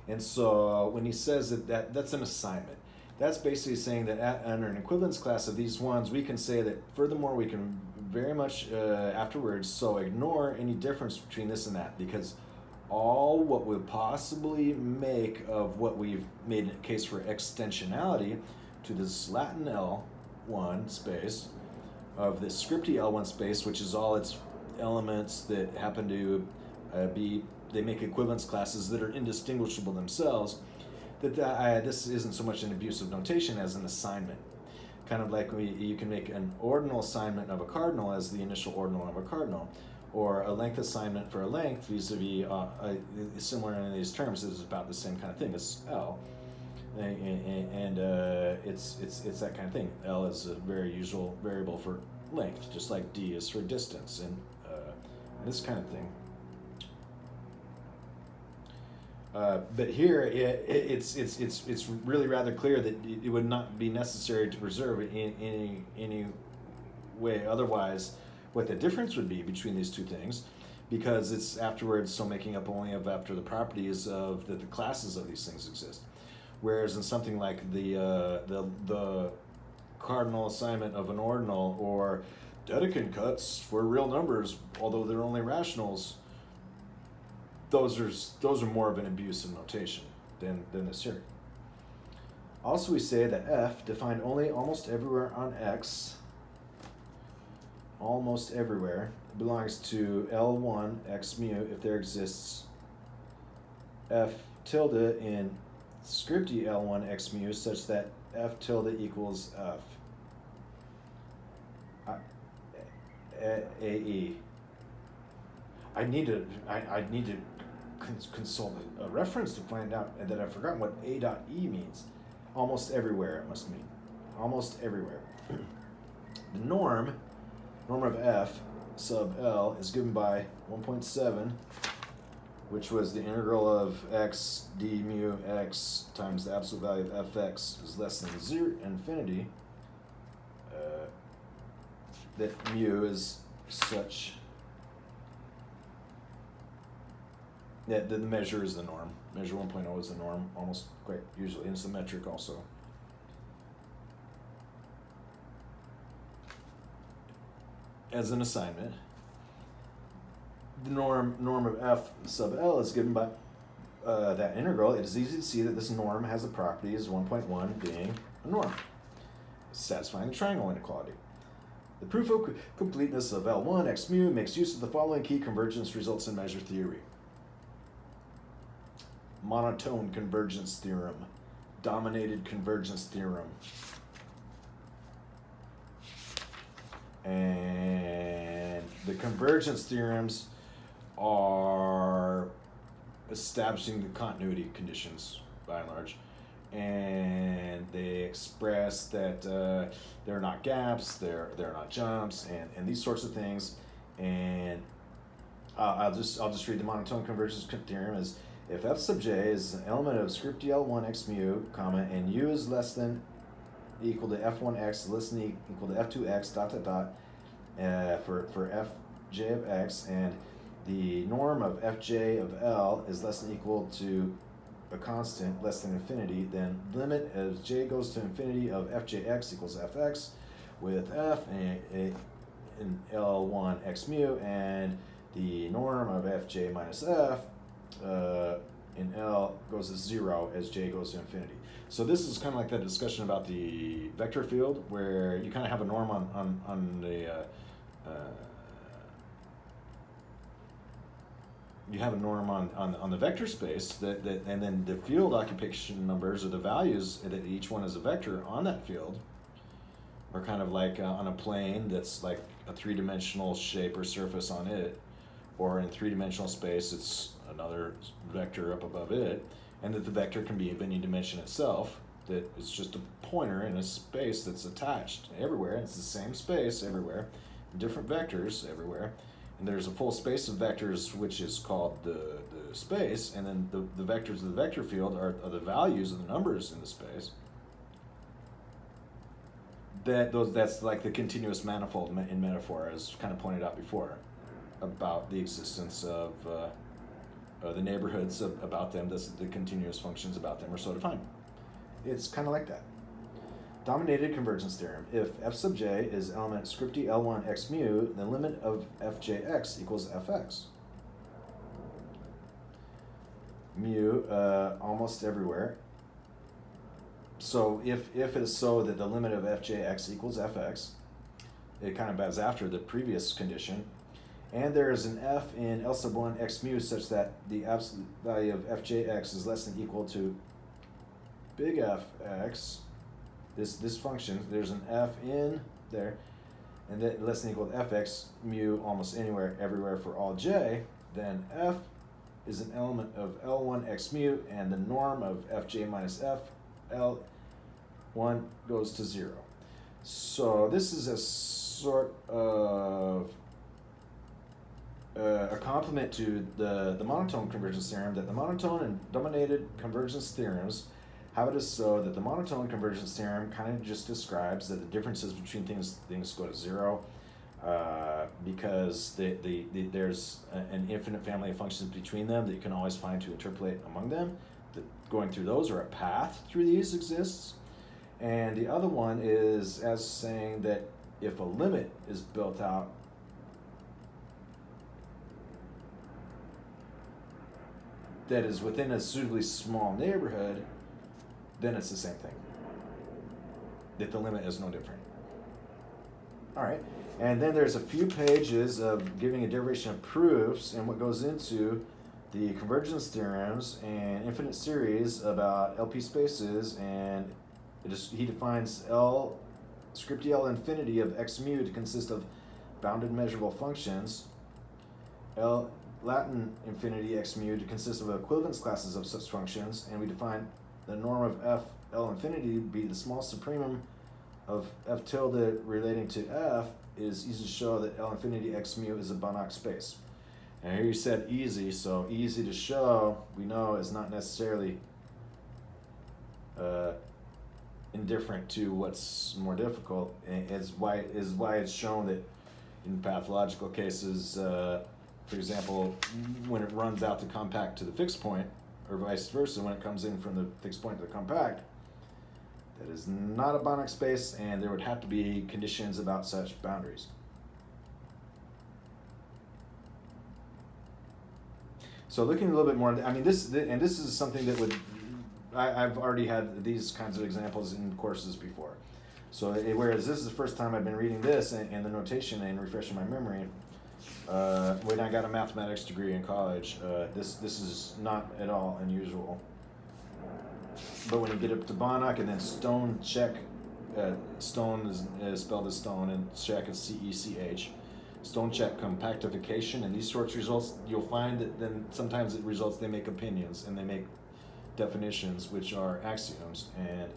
And so when he says that's an assignment, that's basically saying that under an equivalence class of these ones, we can say that furthermore we can very much afterwards so ignore any difference between this and that, because all what would possibly make of what we've made a case for extensionality to this Latin L1 space of this scripty L1 space, which is all its elements that happen to they make equivalence classes that are indistinguishable themselves, that this isn't so much an abuse of notation as an assignment. Kind of like you can make an ordinal assignment of a cardinal as the initial ordinal of a cardinal, or a length assignment for a length vis-a-vis similar in these terms is about the same kind of thing as L. And it's that kind of thing. L is a very usual variable for length, just like D is for distance, and this kind of thing. But here it's really rather clear that it would not be necessary to preserve it in any way otherwise what the difference would be between these two things, because it's afterwards so making up only of after the properties of that the classes of these things exist. Whereas in something like the cardinal assignment of an ordinal, or Dedekind cuts for real numbers, although they're only rationals, those are more of an abuse of notation than this here. Also, we say that f defined only almost everywhere on x, almost everywhere, belongs to L1 x mu if there exists f tilde in scripty L1 x mu such that f tilde equals f. AE. I need to consult a reference to find out that I've forgotten what A dot E means. Almost everywhere it must mean. Almost everywhere. The norm of f sub L is given by 1.7, which was the integral of x d mu x times the absolute value of fx is less than 0 infinity, that mu is such that the measure is the norm. Measure 1.0 is the norm, almost quite usually, and it's the metric also. As an assignment, the norm of f sub L is given by that integral. It is easy to see that this norm has the property as 1.1 being a norm, satisfying the triangle inequality. The proof of completeness of L1 x mu makes use of the following key convergence results in measure theory. Monotone convergence theorem, dominated convergence theorem, and the convergence theorems are establishing the continuity conditions by and large, and they express that they're not gaps, they're not jumps, and these sorts of things. And I'll just read the monotone convergence theorem as if f sub j is an element of script L1 x mu, comma, and u is less than equal to f1x less than equal to f2x for fj of x, and the norm of fj of L is less than equal to a constant less than infinity, then limit as j goes to infinity of fjx equals fx with f in L1 x mu, and the norm of fj minus f in L goes to 0 as j goes to infinity. So this is kind of like that discussion about the vector field, where you kind of have a norm on the you have a norm on the vector space that and then the field occupation numbers, or the values that each one is a vector on that field, are kind of like on a plane that's like a three-dimensional shape or surface on it, or in three-dimensional space it's another vector up above it, and that the vector can be of any dimension itself, that it's just a pointer in a space that's attached everywhere. It's the same space everywhere, different vectors everywhere, and there's a full space of vectors which is called the space, and then the vectors of the vector field are the values of the numbers in the space. That's like the continuous manifold in metaphor, as kind of pointed out before, about the existence of the neighborhoods about them, the continuous functions about them are so defined. It's kind of like that. Dominated convergence theorem. If f sub j is element scripty L1 x mu, the limit of fjx equals fx. Mu almost everywhere. So if it is so that the limit of fjx equals fx, it kind of is after the previous condition, and there is an f in L sub 1 x mu such that the absolute value of fjx is less than equal to big Fx, this function, there's an f in there, and that less than equal to fx mu almost anywhere, everywhere for all j, then f is an element of L1 x mu, and the norm of fj minus f L1 goes to 0. So this is a sort of a complement to the monotone convergence theorem, that the monotone and dominated convergence theorems have it as so that the monotone convergence theorem kind of just describes that the differences between things go to 0, because there's an infinite family of functions between them that you can always find to interpolate among them. Going through those, or a path through these, exists. And the other one is as saying that if a limit is built out that is within a suitably small neighborhood, then it's the same thing. That the limit is no different. All right, and then there's a few pages of giving a derivation of proofs and what goes into the convergence theorems and infinite series about LP spaces, and he defines L script L infinity of x mu to consist of bounded measurable functions, L Latin infinity x mu to consist of equivalence classes of such functions, and we define the norm of f L infinity to be the small supremum of f tilde relating to f. It is easy to show that L infinity x mu is a Banach space. And here you said easy, so easy to show, we know, is not necessarily indifferent to what's more difficult. And is why it's shown that in pathological cases, for example, when it runs out to compact to the fixed point, or vice versa, when it comes in from the fixed point to the compact, that is not a Banach space, and there would have to be conditions about such boundaries. So looking a little bit more, I mean, this is something that I've already had these kinds of examples in courses before. So whereas this is the first time I've been reading this and the notation and refreshing my memory, when I got a mathematics degree in college, this is not at all unusual. But when you get up to Banach and then stone check, stone is spelled as stone and check is CECH. Stone check compactification and these sorts of results, you'll find that then sometimes it results, they make opinions and they make definitions which are axioms, and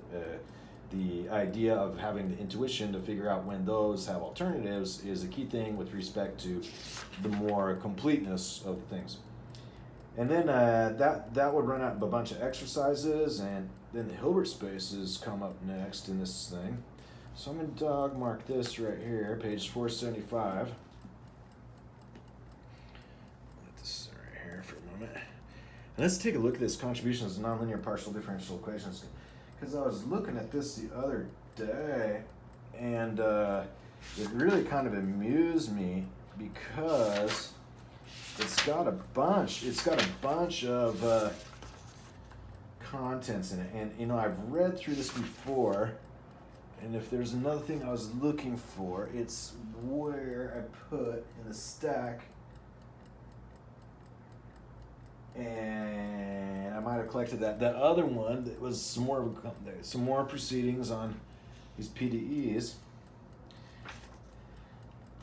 the idea of having the intuition to figure out when those have alternatives is a key thing with respect to the more completeness of things. And then that would run out a bunch of exercises, and then the Hilbert spaces come up next in this thing. So I'm going to dog mark this right here, page 475. Let this right here for a moment. And let's take a look at this contributions to nonlinear partial differential equations, because I was looking at this the other day, and it really kind of amused me because it's got a bunch of contents in it. And you know, I've read through this before, and if there's another thing I was looking for, it's where I put in the stack, and I might have collected that other one that was some more proceedings on these PDEs.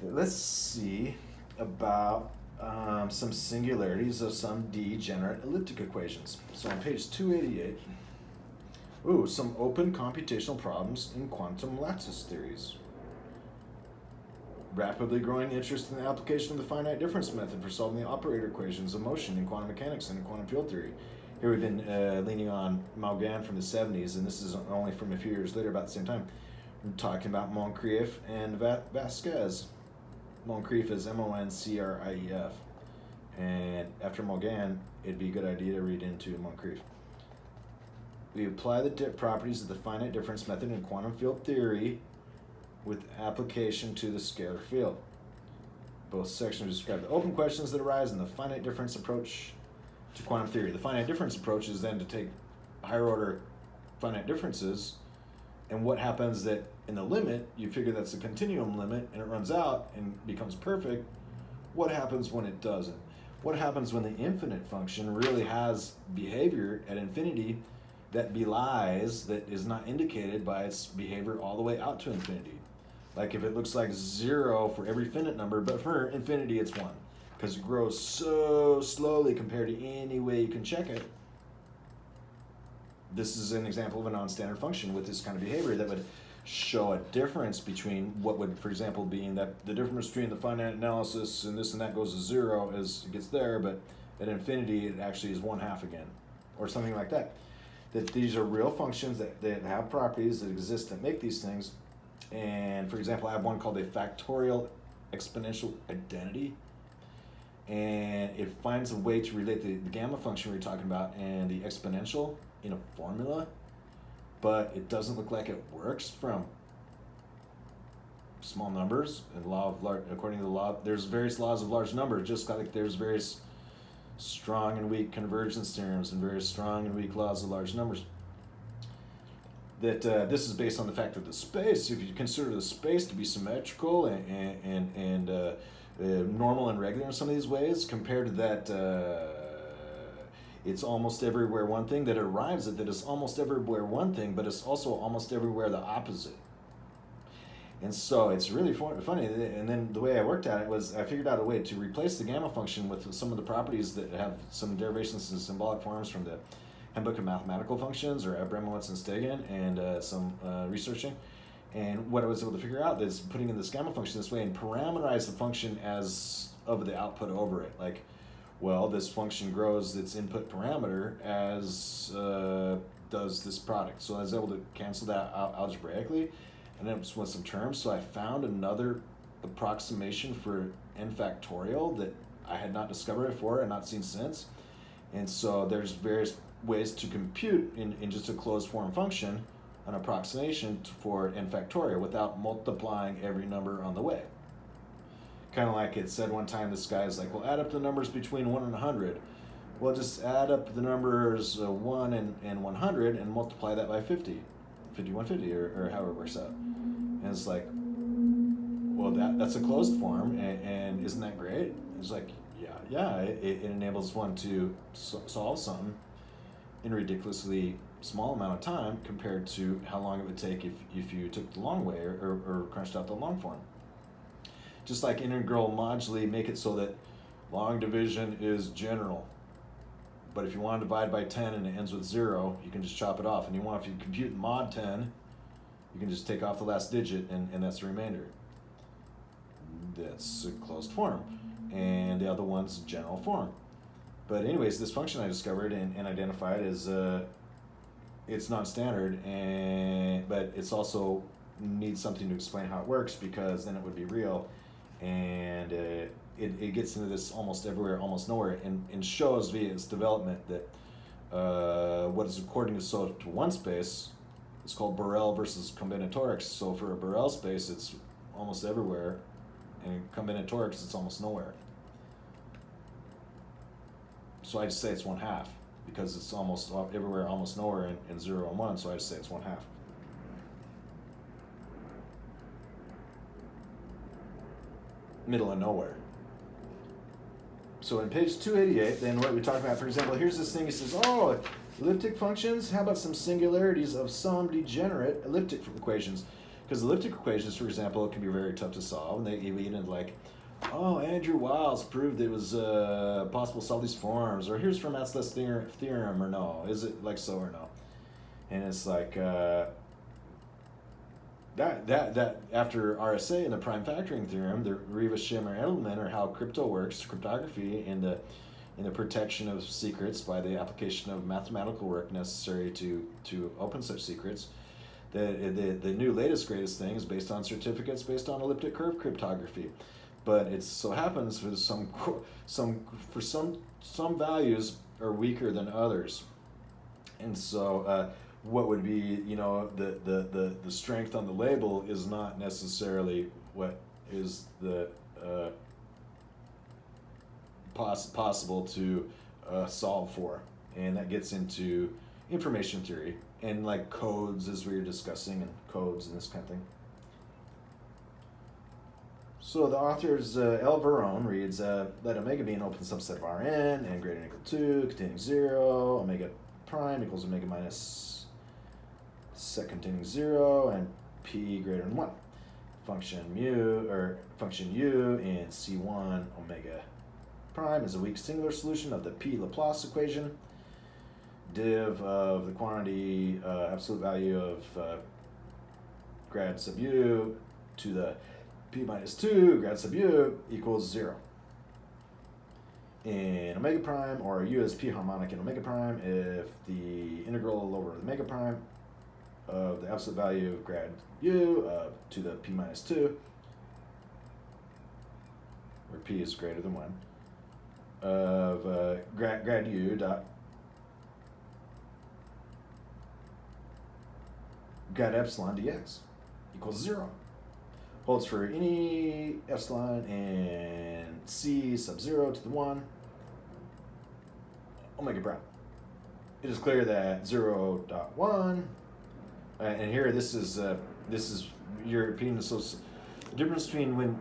Let's see about some singularities of some degenerate elliptic equations. So on page 288, some open computational problems in quantum lattice theories. Rapidly growing interest in the application of the finite difference method for solving the operator equations of motion in quantum mechanics and in quantum field theory. Here we've been leaning on Maugin from the 70s, and this is only from a few years later, about the same time. We're talking about Moncrief and Vasquez. Moncrief is Moncrief. And after Maugin, it'd be a good idea to read into Moncrief. We apply the properties of the finite difference method in quantum field theory with application to the scalar field. Both sections describe the open questions that arise in the finite difference approach to quantum theory. The finite difference approach is then to take higher order finite differences, and what happens that in the limit, you figure that's a continuum limit and it runs out and becomes perfect. What happens when it doesn't? What happens when the infinite function really has behavior at infinity that belies, that is not indicated by its behavior all the way out to infinity? Like if it looks like 0 for every finite number, but for infinity it's 1, because it grows so slowly compared to any way you can check it. This is an example of a non-standard function with this kind of behavior that would show a difference between what would, for example, being that the difference between the finite analysis and this and that goes to 0 as it gets there, but at infinity it actually is 1/2 again, or something like that. That these are real functions that have properties that exist that make these things. And for example, I have one called a Factorial Exponential Identity, and it finds a way to relate the gamma function we were talking about and the exponential in a formula, but it doesn't look like it works from small numbers. And according to the law, there's various laws of large numbers, just like there's various strong and weak convergence theorems and various strong and weak laws of large numbers. That this is based on the fact that the space, if you consider the space to be symmetrical and normal and regular in some of these ways, compared to that it's almost everywhere one thing, that it arrives at that it's almost everywhere one thing, but it's also almost everywhere the opposite. And so it's really funny. And then the way I worked at it was I figured out a way to replace the gamma function with some of the properties that have some derivations and symbolic forms from the Handbook of Mathematical Functions, or Abramowitz and Stegen, and some researching. And what I was able to figure out is putting in this gamma function this way and parameterize the function as of the output over it. Like, well, this function grows its input parameter as does this product. So I was able to cancel that out algebraically, and then with some terms. So I found another approximation for n factorial that I had not discovered before and not seen since. And so there's various ways to compute in just a closed form function an approximation for n factorial without multiplying every number on the way. Kind of like it said one time, this guy's like, well, add up the numbers between 1 and 100. Well, just add up the numbers 1 and 100 and multiply that by 50. 5150 or however it works out. And it's like, well, that's a closed form, and isn't that great? It's like, yeah, it enables one to solve something in a ridiculously small amount of time compared to how long it would take if you took the long way or crunched out the long form. Just like integral moduli make it so that long division is general. But if you want to divide by 10 and it ends with 0, you can just chop it off. And if you compute mod 10, you can just take off the last digit and that's the remainder. That's a closed form. And the other one's general form. But anyways, this function I discovered and identified is it's non-standard, but it's also needs something to explain how it works, because then it would be real. And it gets into this almost everywhere, almost nowhere, and shows via its development that what is according to one space is called Borel versus Combinatorics. So for a Borel space, it's almost everywhere, and Combinatorics, it's almost nowhere. So I just say it's 1/2, because it's almost everywhere, almost nowhere, in 0 and 1, so I just say it's 1/2. Middle of nowhere. So in page 288, then what we talk about, for example, here's this thing. He says, oh, elliptic functions, how about some singularities of some degenerate elliptic equations? Because elliptic equations, for example, can be very tough to solve, and they even like, oh, Andrew Wiles proved it was possible to solve these forms, or here's Fermat's theorem, or no, is it like so or no? And it's like, that after RSA and the prime factoring theorem, the Riva-Schimmer element, or how crypto works, cryptography in the protection of secrets by the application of mathematical work necessary to open such secrets. The new latest greatest thing is based on certificates based on elliptic curve cryptography, but it so happens for some values are weaker than others, and so. What would be, the strength on the label is not necessarily what is the possible to solve for, and that gets into information theory and like codes, as we were discussing, and codes and this kind of thing. So the author's L. Verone reads, let omega be an open subset of Rn, n greater than or equal to, containing 0, omega prime equals omega minus set containing 0, and p greater than 1. Function u in C1 omega prime is a weak singular solution of the p Laplace equation. Div of the quantity absolute value of grad sub u to the p minus 2 grad sub u equals 0. In omega prime, or u is p harmonic in omega prime, if the integral over omega prime of the absolute value of grad u to the p minus 2, where p is greater than 1, of grad u dot grad epsilon dx equals 0. Holds for any epsilon and c sub 0 to the 1 omega prime. It is clear that 0.1, and here this is European. So the difference between when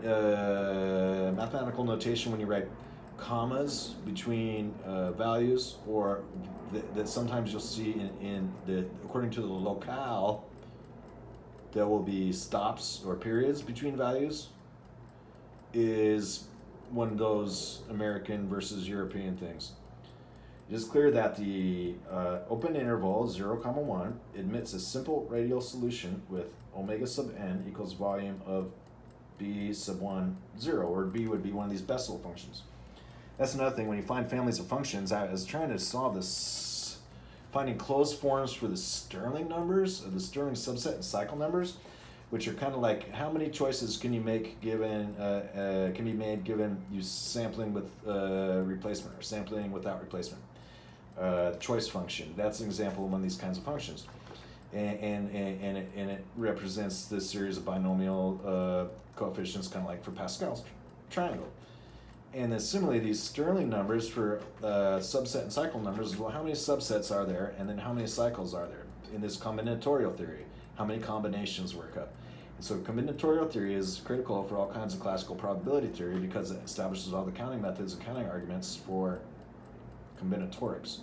mathematical notation, when you write commas between values, or that sometimes you'll see in the, according to the locale, there will be stops or periods between values, is one of those American versus European things. It is clear that the open interval 0, 1 admits a simple radial solution with omega sub n equals volume of b sub 1, 0, or b would be one of these Bessel functions. That's another thing, when you find families of functions. I was trying to solve this, finding closed forms for the Stirling numbers, or the Stirling subset and cycle numbers, which are kind of like, how many choices can you make given, can be made given you sampling with replacement, or sampling without replacement. The choice function, that's an example of one of these kinds of functions. And it represents this series of binomial coefficients, kind of like for Pascal's triangle. And then similarly, these Stirling numbers for subset and cycle numbers, well, how many subsets are there, and then how many cycles are there in this combinatorial theory? how many combinations work up. And so combinatorial theory is critical for all kinds of classical probability theory because it establishes all the counting methods and counting arguments for combinatorics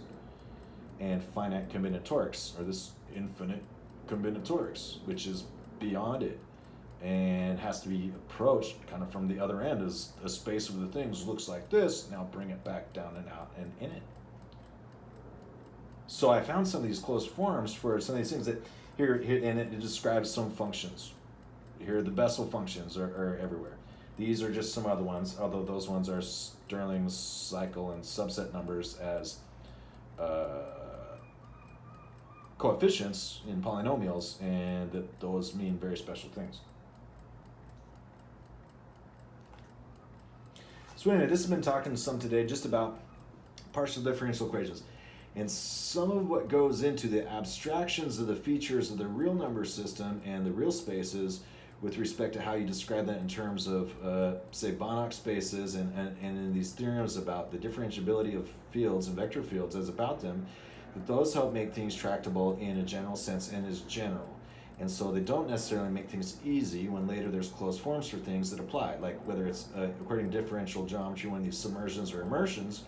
and finite combinatorics, or this infinite combinatorics, which is beyond it and has to be approached kind of from the other end as a space of the things looks like this. Now bring it back down and out and in it. So I found some of these closed forms for some of these things that here and it describes some functions. Here the Bessel functions are everywhere. These are just some other ones, although those ones are Stirling's cycle and subset numbers as coefficients in polynomials, and that those mean very special things. So anyway, this has been talking some today just about partial differential equations. And some of what goes into the abstractions of the features of the real number system and the real spaces with respect to how you describe that in terms of, say, Banach spaces and in these theorems about the differentiability of fields and vector fields as about them, that those help make things tractable in a general sense and as general. And so they don't necessarily make things easy when later there's closed forms for things that apply, like whether it's according to differential geometry, one of these submersions or immersions,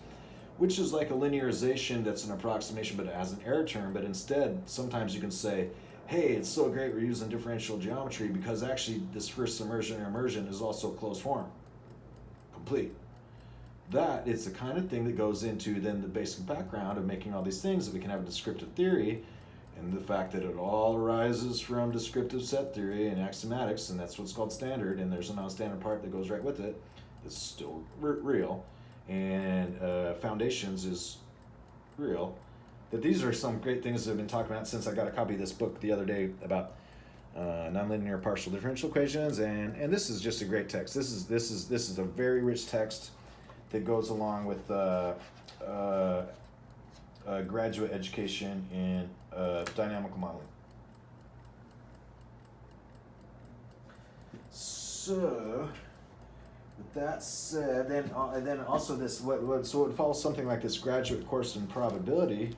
which is like a linearisation that's an approximation but it has an error term, but instead sometimes you can say, hey, it's so great we're using differential geometry because actually this first submersion or immersion is also closed form, complete. That it's the kind of thing that goes into then the basic background of making all these things that we can have a descriptive theory, and the fact that it all arises from descriptive set theory and axiomatics, and that's what's called standard, and there's a non-standard part that goes right with it that's still real, and foundations is real. That these are some great things that I've been talking about since I got a copy of this book the other day about nonlinear partial differential equations, and this is just a great text. This is a very rich text that goes along with graduate education in dynamical modeling. So, with that said, then also this so it would follow something like this graduate course in probability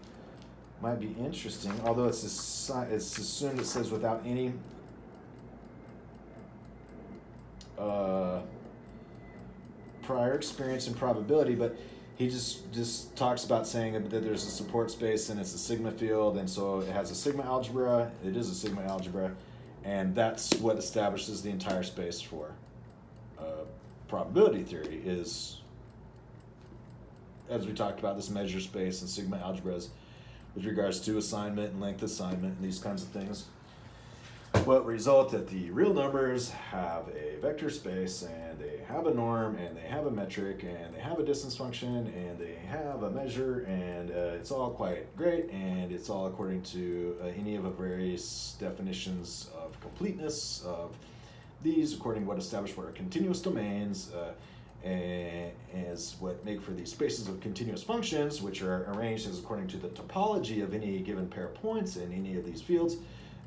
might be interesting. Although it's assumed it says without any prior experience in probability, but he just talks about saying that there's a support space and it's a sigma field, and so it has a sigma algebra. It is a sigma algebra, and that's what establishes the entire space for probability theory. Is, as we talked about, this measure space and sigma algebras with regards to assignment and length assignment and these kinds of things. What result that the real numbers have a vector space, and they have a norm, and they have a metric, and they have a distance function, and they have a measure, and it's all quite great, and it's all according to any of the various definitions of completeness of these, according to what established what are continuous domains, as what make for these spaces of continuous functions, which are arranged as according to the topology of any given pair of points in any of these fields,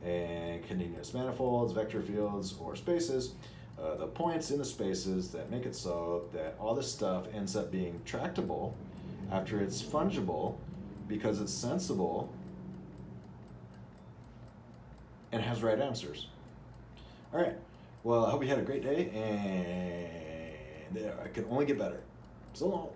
and continuous manifolds, vector fields, or spaces, the points in the spaces that make it so that all this stuff ends up being tractable after it's fungible because it's sensible and has right answers. All right, well, I hope you had a great day, and it can only get better. So long.